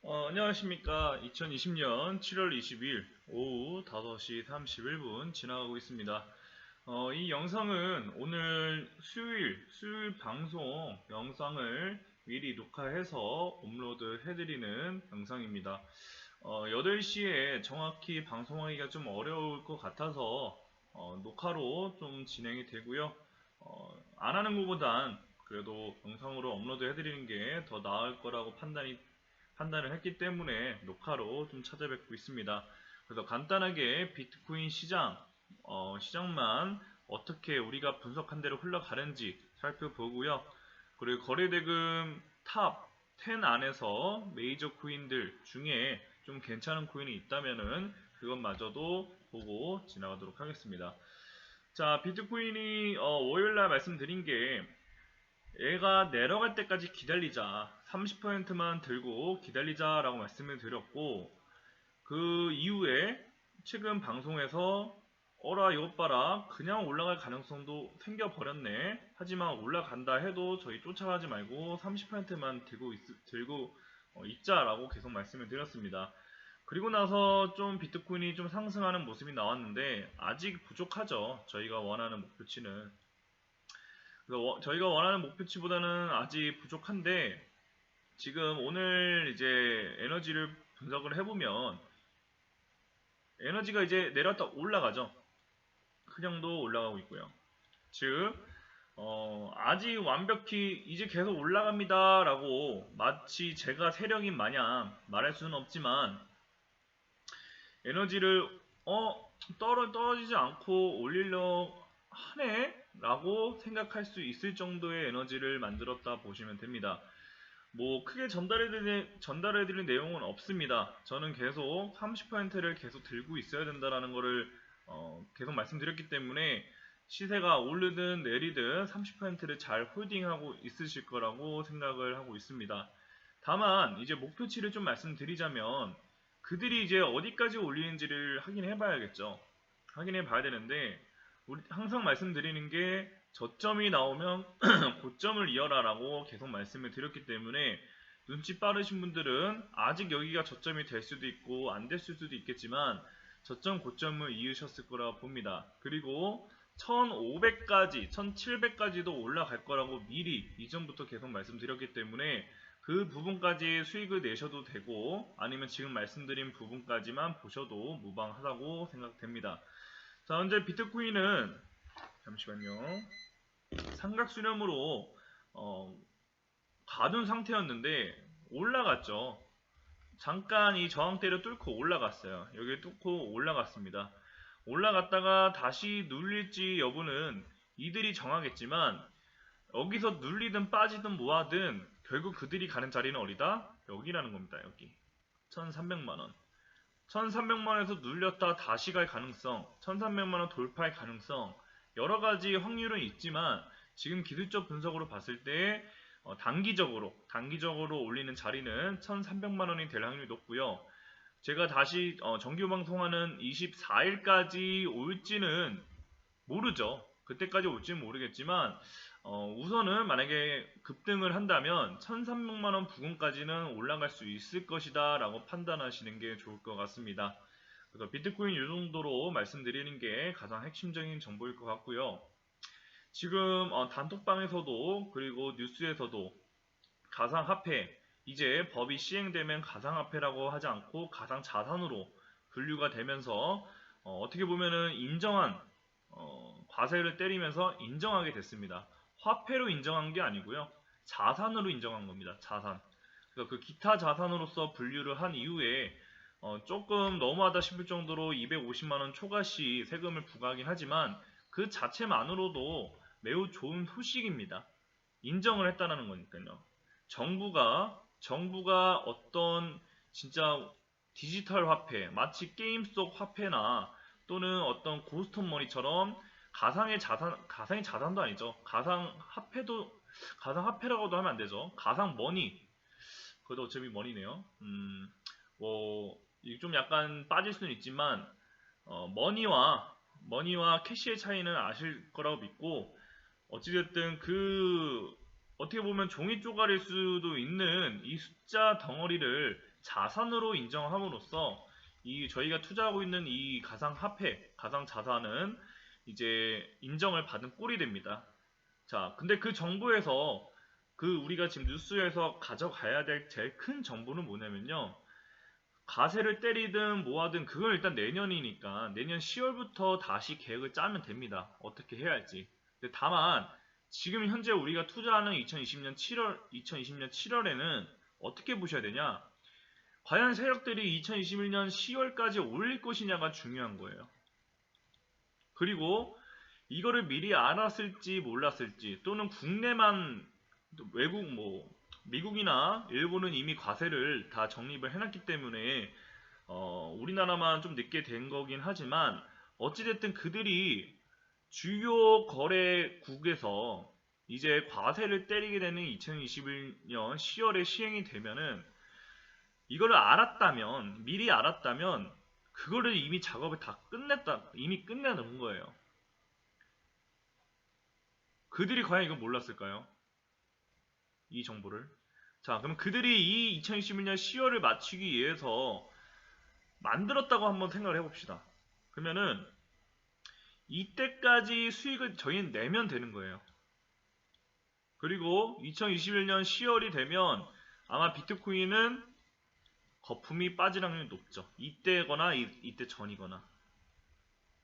안녕하십니까. 2020년 7월 20일 오후 5시 31분 지나가고 있습니다. 이 영상은 오늘 수요일 방송 영상을 미리 녹화해서 업로드 해드리는 영상입니다. 8시에 정확히 방송하기가 좀 어려울 것 같아서 녹화로 좀 진행이 되고요. 안 하는 것보단 그래도 영상으로 업로드 해드리는 게 더 나을 거라고 판단을 했기 때문에 녹화로 좀 찾아뵙고 있습니다. 그래서 간단하게 비트코인 시장만 어떻게 우리가 분석한 대로 흘러가는지 살펴보고요. 그리고 거래대금 탑 10 안에서 메이저 코인들 중에 좀 괜찮은 코인이 있다면은 그것마저도 보고 지나가도록 하겠습니다. 자, 비트코인이 월요일날 말씀드린 게 얘가 내려갈 때까지 기다리자, 30%만 들고 기다리자 라고 말씀을 드렸고, 그 이후에 최근 방송에서 어라 이것 봐라 그냥 올라갈 가능성도 생겨버렸네, 하지만 올라간다 해도 저희 쫓아가지 말고 30%만 들고 있자라고 계속 말씀을 드렸습니다. 그리고 나서 좀 비트코인이 좀 상승하는 모습이 나왔는데 아직 부족하죠. 저희가 원하는 목표치는. 그래서 저희가 원하는 목표치보다는 아직 부족한데, 지금 오늘 이제 에너지를 분석을 해보면 에너지가 이제 내려왔다 올라가죠. 그냥도 올라가고 있고요. 즉 아직 완벽히 이제 계속 올라갑니다 라고 마치 제가 세력인 마냥 말할 수는 없지만, 에너지를 떨어지지 않고 올리려 하네 라고 생각할 수 있을 정도의 에너지를 만들었다 보시면 됩니다. 뭐 크게 전달해드릴 내용은 없습니다. 저는 계속 30%를 계속 들고 있어야 된다라는 거를 계속 말씀드렸기 때문에 시세가 오르든 내리든 30%를 잘 홀딩하고 있으실 거라고 생각을 하고 있습니다. 다만 이제 목표치를 좀 말씀드리자면, 그들이 이제 어디까지 올리는지를 확인해 봐야겠죠. 확인해 봐야 되는데, 우리 항상 말씀드리는 게 저점이 나오면 고점을 이어라 라고 계속 말씀을 드렸기 때문에, 눈치 빠르신 분들은 아직 여기가 저점이 될 수도 있고 안 됐을 수도 있겠지만 저점 고점을 이으셨을 거라고 봅니다. 그리고 1500까지 1700까지도 올라갈 거라고 미리 이전부터 계속 말씀드렸기 때문에 그 부분까지 수익을 내셔도 되고, 아니면 지금 말씀드린 부분까지만 보셔도 무방하다고 생각됩니다. 자, 현재 비트코인은 잠시만요. 삼각수렴으로 가둔 상태였는데 올라갔죠. 잠깐 이 저항대를 뚫고 올라갔어요. 여기를 뚫고 올라갔습니다. 올라갔다가 다시 눌릴지 여부는 이들이 정하겠지만, 여기서 눌리든 빠지든 뭐하든 결국 그들이 가는 자리는 어디다? 여기라는 겁니다. 여기 1300만원. 1300만원에서 눌렸다 다시 갈 가능성, 1300만원 돌파할 가능성, 여러가지 확률은 있지만 지금 기술적 분석으로 봤을 때 단기적으로 올리는 자리는 1300만원이 될 확률이 높고요. 제가 다시 정규 방송하는 24일까지 올지는 모르죠. 그때까지 올지는 모르겠지만 우선은 만약에 급등을 한다면 1300만원 부근까지는 올라갈 수 있을 것이다 라고 판단하시는 게 좋을 것 같습니다. 그래서 비트코인 이 정도로 말씀드리는 게 가장 핵심적인 정보일 것 같고요. 지금 단톡방에서도 그리고 뉴스에서도 가상화폐, 이제 법이 시행되면 가상화폐라고 하지 않고 가상자산으로 분류가 되면서 어떻게 보면은 인정한 과세를 때리면서 인정하게 됐습니다. 화폐로 인정한 게 아니고요, 자산으로 인정한 겁니다. 자산. 그래서 그 기타 자산으로서 분류를 한 이후에 조금 너무하다 싶을 정도로 250만원 초과시 세금을 부과하긴 하지만 그 자체만으로도 매우 좋은 소식입니다. 인정을 했다는 거니까요. 정부가 어떤 진짜 디지털 화폐, 마치 게임 속 화폐나 또는 어떤 고스톱 머니처럼 가상의 자산도 아니죠. 가상 화폐라고도 하면 안 되죠. 가상 머니. 그것도 어차피 머니네요. 이게 좀 약간 빠질 수는 있지만, 머니와 캐시의 차이는 아실 거라고 믿고, 어찌됐든 그 어떻게 보면 종이 쪼가리일 수도 있는 이 숫자 덩어리를 자산으로 인정함으로써 이 저희가 투자하고 있는 이 가상화폐, 가상자산은 이제 인정을 받은 꼴이 됩니다. 자, 근데 그 정보에서 그 우리가 지금 뉴스에서 가져가야 될 제일 큰 정보는 뭐냐면요. 가세를 때리든 뭐하든 그건 일단 내년이니까 내년 10월부터 다시 계획을 짜면 됩니다. 어떻게 해야 할지. 근데 다만 지금 현재 우리가 투자하는 2020년 7월에는 어떻게 보셔야 되냐? 과연 세력들이 2021년 10월까지 올릴 것이냐가 중요한 거예요. 그리고 이거를 미리 알았을지 몰랐을지 또는 국내만 외국 뭐 미국이나 일본은 이미 과세를 다 적립을 해놨기 때문에 우리나라만 좀 늦게 된 거긴 하지만 어찌됐든 그들이 주요 거래국에서 이제 과세를 때리게 되는 2021년 10월에 시행이 되면은 이거를 알았다면 미리 알았다면 그거를 이미 작업을 다 끝냈다 이미 끝내놓은 거예요. 그들이 과연 이걸 몰랐을까요? 이 정보를. 자, 그럼 그들이 이 2021년 10월을 맞추기 위해서 만들었다고 한번 생각을 해봅시다. 그러면은 이때까지 수익을 저희는 내면 되는 거예요. 그리고 2021년 10월이 되면 아마 비트코인은 거품이 빠질 확률이 높죠. 이때거나 이때 전이거나.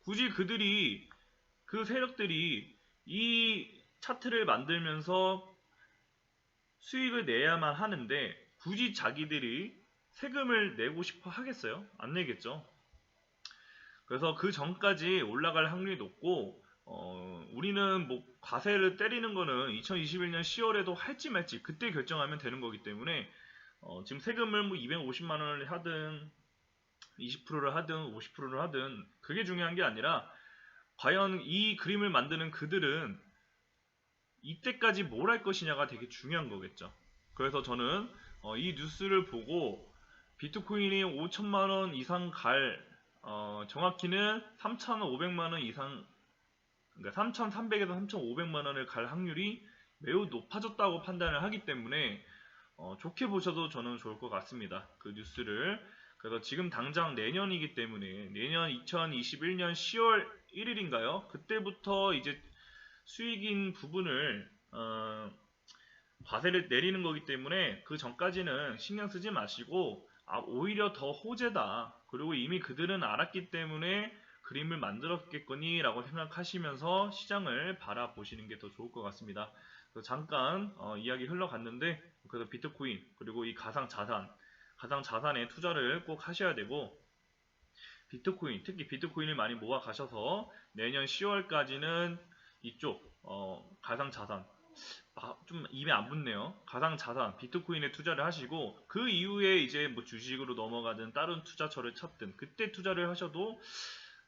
굳이 그들이 그 세력들이 이 차트를 만들면서 수익을 내야만 하는데 굳이 자기들이 세금을 내고 싶어 하겠어요? 안 내겠죠. 그래서 그 전까지 올라갈 확률이 높고 우리는 뭐 과세를 때리는 거는 2021년 10월에도 할지 말지 그때 결정하면 되는 거기 때문에 지금 세금을 뭐 250만 원을 하든 20%를 하든 50%를 하든 그게 중요한 게 아니라 과연 이 그림을 만드는 그들은 이때까지 뭘 할 것이냐가 되게 중요한 거겠죠. 그래서 저는 이 뉴스를 보고 비트코인이 5천만 원 이상 갈 정확히는 3,500만 원 이상 그러니까 3,300에서 3,500만 원을 갈 확률이 매우 높아졌다고 판단을 하기 때문에 좋게 보셔도 저는 좋을 것 같습니다. 그 뉴스를. 그래서 지금 당장 내년이기 때문에 내년 2021년 10월 1일인가요? 그때부터 이제 수익인 부분을 과세를 내리는 거기 때문에 그 전까지는 신경 쓰지 마시고 오히려 더 호재다. 그리고 이미 그들은 알았기 때문에 그림을 만들었겠거니 라고 생각하시면서 시장을 바라보시는 게 더 좋을 것 같습니다. 잠깐 이야기 흘러갔는데 그래서 비트코인 그리고 이 가상자산에 투자를 꼭 하셔야 되고 비트코인 특히 비트코인을 많이 모아 가셔서 내년 10월까지는 이쪽 가상자산 좀 입에 안 붙네요. 가상자산 비트코인에 투자를 하시고 그 이후에 이제 뭐 주식으로 넘어가든 다른 투자처를 찾든 그때 투자를 하셔도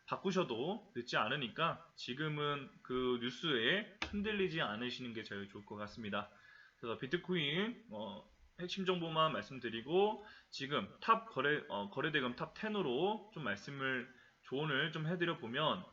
바꾸셔도 늦지 않으니까 지금은 그 뉴스에 흔들리지 않으시는 게 제일 좋을 것 같습니다. 그래서 비트코인 핵심 정보만 말씀드리고 지금 탑 거래대금 탑 10으로 좀 조언을 좀 해드려 보면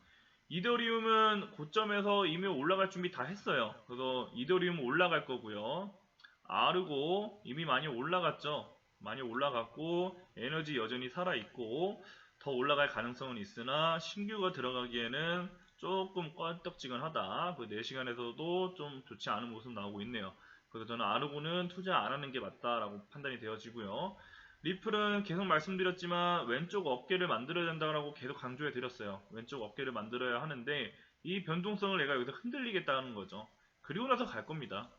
이더리움은 고점에서 이미 올라갈 준비 다 했어요. 그래서 이더리움 올라갈 거고요. 아르고 이미 많이 올라갔죠. 많이 올라갔고 에너지 여전히 살아있고 더 올라갈 가능성은 있으나 신규가 들어가기에는 조금 껄떡지근하다. 그 4시간에서도 좀 좋지 않은 모습 나오고 있네요. 그래서 저는 아르고는 투자 안 하는 게 맞다라고 판단이 되어지고요. 리플은 계속 말씀드렸지만 왼쪽 어깨를 만들어야 된다고 계속 강조해 드렸어요. 왼쪽 어깨를 만들어야 하는데 이 변동성을 내가 여기서 흔들리겠다는 거죠. 그리고 나서 갈 겁니다.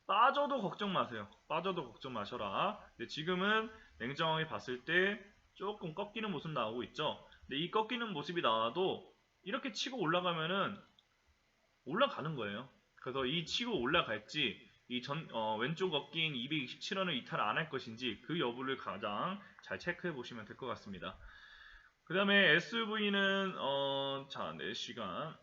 빠져도 걱정 마세요. 빠져도 걱정 마셔라. 근데 지금은 냉정하게 봤을 때 조금 꺾이는 모습 나오고 있죠. 근데 이 꺾이는 모습이 나와도 이렇게 치고 올라가면은 올라가는 거예요. 그래서 이 치고 올라갈지 왼쪽 어깨인 227원을 이탈 안 할 것인지 그 여부를 가장 잘 체크해 보시면 될 것 같습니다. 그 다음에 SV는 자 4시간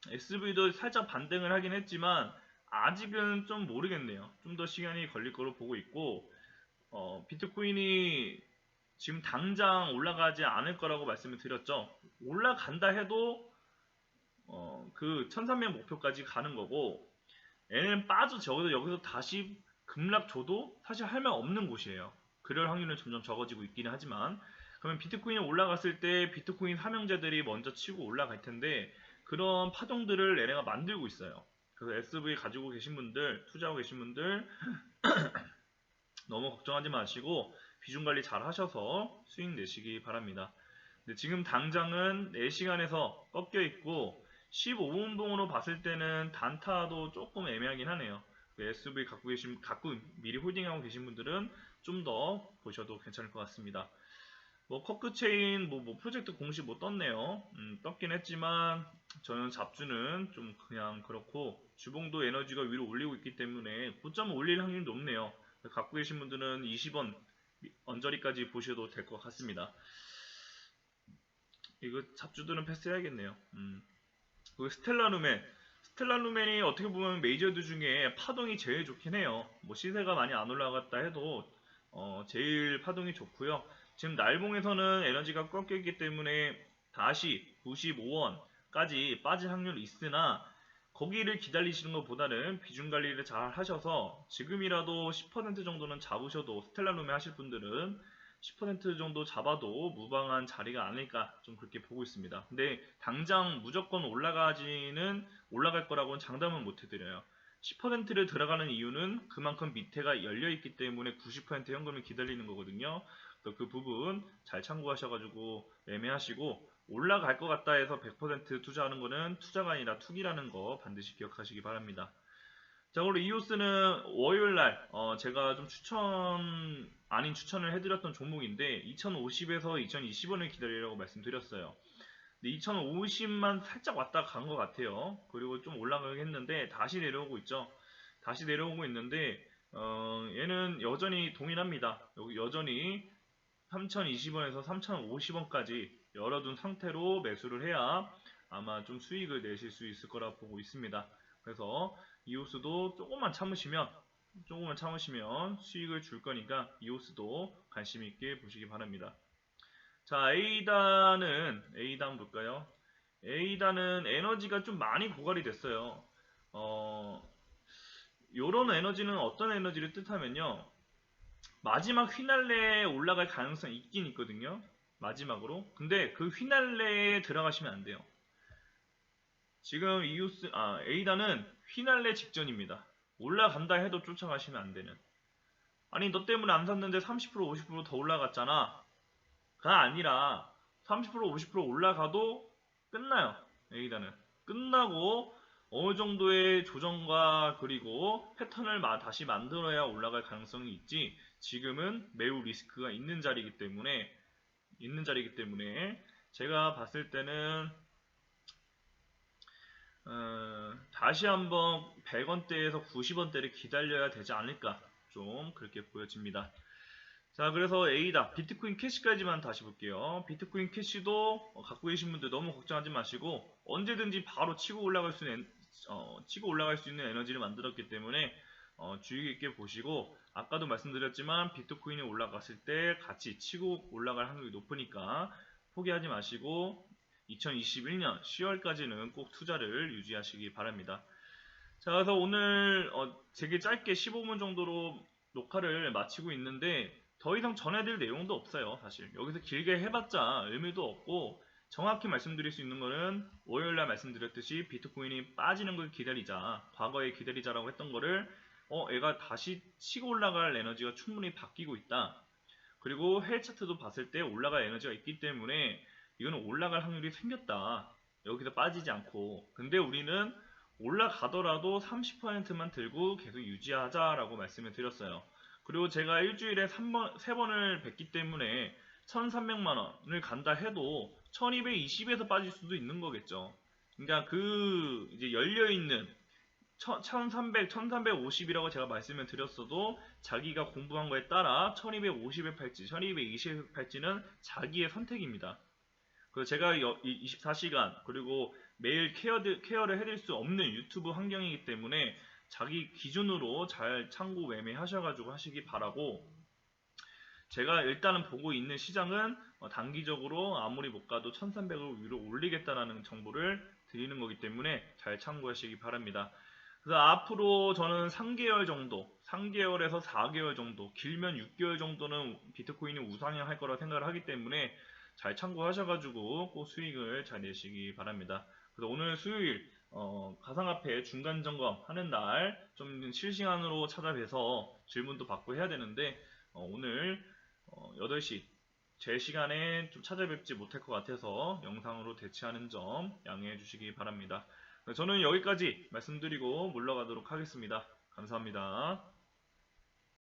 SV도 살짝 반등을 하긴 했지만 아직은 좀 모르겠네요. 좀 더 시간이 걸릴 거로 보고 있고 비트코인이 지금 당장 올라가지 않을 거라고 말씀을 드렸죠. 올라간다 해도 그 1300 목표까지 가는 거고 얘는 빠져 적어도 여기서 다시 급락 줘도 사실 할 말 없는 곳이에요. 그럴 확률은 점점 적어지고 있기는 하지만, 그러면 비트코인이 올라갔을 때 비트코인 삼형제들이 먼저 치고 올라갈 텐데 그런 파동들을 얘네가 만들고 있어요. 그래서 SV 가지고 계신 분들, 투자하고 계신 분들 너무 걱정하지 마시고 비중 관리 잘 하셔서 수익 내시기 바랍니다. 근데 지금 당장은 4시간에서 꺾여 있고 15분봉으로 봤을 때는 단타도 조금 애매하긴 하네요. SV 갖고 미리 홀딩하고 계신 분들은 좀 더 보셔도 괜찮을 것 같습니다. 뭐 커크체인 뭐 프로젝트 공식 뭐 떴네요. 떴긴 했지만 저는 잡주는 좀 그냥 그렇고, 주봉도 에너지가 위로 올리고 있기 때문에 고점을 올릴 확률이 높네요. 갖고 계신 분들은 20원 언저리까지 보셔도 될 것 같습니다. 이거 잡주들은 패스해야겠네요. 그리고 스텔라루멘이 어떻게 보면 메이저드 중에 파동이 제일 좋긴 해요. 뭐 시세가 많이 안 올라갔다 해도 제일 파동이 좋고요. 지금 날봉에서는 에너지가 꺾여 있기 때문에 다시 95원까지 빠질 확률이 있으나 거기를 기다리시는 것보다는 비중 관리를 잘 하셔서 지금이라도 10% 정도는 잡으셔도, 스텔라룸에 하실 분들은 10% 정도 잡아도 무방한 자리가 아닐까 좀 그렇게 보고 있습니다. 근데 당장 무조건 올라갈 거라고는 장담은 못 해드려요. 10%를 들어가는 이유는 그만큼 밑에가 열려있기 때문에 90% 현금을 기다리는 거거든요. 그 부분 잘 참고하셔가지고 매매하시고, 올라갈 것 같다 해서 100% 투자하는 거는 투자가 아니라 투기라는 거 반드시 기억하시기 바랍니다. 자, 그리고 이오스는 월요일날 제가 좀 추천을 해드렸던 종목인데 2050에서 2020원을 기다리라고 말씀드렸어요. 근데 2050만 살짝 왔다 간 것 같아요. 그리고 좀 올라가긴 했는데 다시 내려오고 있죠. 다시 내려오고 있는데 얘는 여전히 동일합니다. 여전히 3020원에서 3050원까지 열어둔 상태로 매수를 해야 아마 좀 수익을 내실 수 있을 거라 보고 있습니다. 그래서 이오스도 조금만 참으시면 수익을 줄 거니까 이오스도 관심 있게 보시기 바랍니다. 자, A단 볼까요? A단은 에너지가 좀 많이 고갈이 됐어요. 요런 에너지는 어떤 에너지를 뜻하면요, 마지막 휘날레에 올라갈 가능성이 있긴 있거든요. 마지막으로. 근데 그 휘날레에 들어가시면 안 돼요. 지금 A단은 휘날레 직전입니다. 올라간다 해도 쫓아가시면 안 되는. 아니, 너 때문에 안 샀는데 30% 50% 더 올라갔잖아. 가 아니라 30% 50% 올라가도 끝나요. A단은. 끝나고 어느 정도의 조정과 그리고 패턴을 다시 만들어야 올라갈 가능성이 있지, 지금은 매우 리스크가 있는 자리이기 때문에 제가 봤을 때는 다시 한번 100원대에서 90원대를 기다려야 되지 않을까, 좀 그렇게 보여집니다. 자, 그래서 A다 비트코인 캐시까지만 다시 볼게요. 비트코인 캐시도 갖고 계신 분들 너무 걱정하지 마시고 언제든지 바로 치고 올라갈 수 있는 에너지를 만들었기 때문에 주의 깊게 보시고, 아까도 말씀드렸지만 비트코인이 올라갔을 때 같이 치고 올라갈 확률이 높으니까 포기하지 마시고 2021년 10월까지는 꼭 투자를 유지하시기 바랍니다. 자, 그래서 오늘 되게 짧게 15분 정도로 녹화를 마치고 있는데 더 이상 전해드릴 내용도 없어요. 사실 여기서 길게 해봤자 의미도 없고, 정확히 말씀드릴 수 있는 거는 월요일날 말씀드렸듯이 비트코인이 빠지는 걸 기다리자, 과거에 기다리자라고 했던 거를 애가 다시 치고 올라갈 에너지가 충분히 바뀌고 있다. 그리고 헬 차트도 봤을 때 올라갈 에너지가 있기 때문에 이거는 올라갈 확률이 생겼다. 여기서 빠지지 않고. 근데 우리는 올라가더라도 30%만 들고 계속 유지하자라고 말씀을 드렸어요. 그리고 제가 일주일에 3번을 뵙기 때문에 1300만원을 간다 해도 1220에서 빠질 수도 있는 거겠죠. 그러니까 이제 열려있는 1350이라고 제가 말씀을 드렸어도 자기가 공부한 거에 따라 1250에 팔지 1220에 팔지는 자기의 선택입니다. 그래서 제가 24시간 그리고 매일 케어를 해드릴 수 없는 유튜브 환경이기 때문에 자기 기준으로 잘 참고 매매하셔가지고 하시기 바라고, 제가 일단은 보고 있는 시장은 단기적으로 아무리 못 가도 1300을 위로 올리겠다라는 정보를 드리는 거기 때문에 잘 참고하시기 바랍니다. 그래서 앞으로 저는 3개월 정도, 3개월에서 4개월 정도, 길면 6개월 정도는 비트코인이 우상향할 거라 생각을 하기 때문에 잘 참고하셔가지고 꼭 수익을 잘 내시기 바랍니다. 그래서 오늘 수요일 가상화폐 중간 점검 하는 날 좀 실시간으로 찾아뵈서 질문도 받고 해야 되는데 오늘 8시 제 시간에 좀 찾아뵙지 못할 것 같아서 영상으로 대체하는 점 양해해 주시기 바랍니다. 저는 여기까지 말씀드리고 물러가도록 하겠습니다. 감사합니다.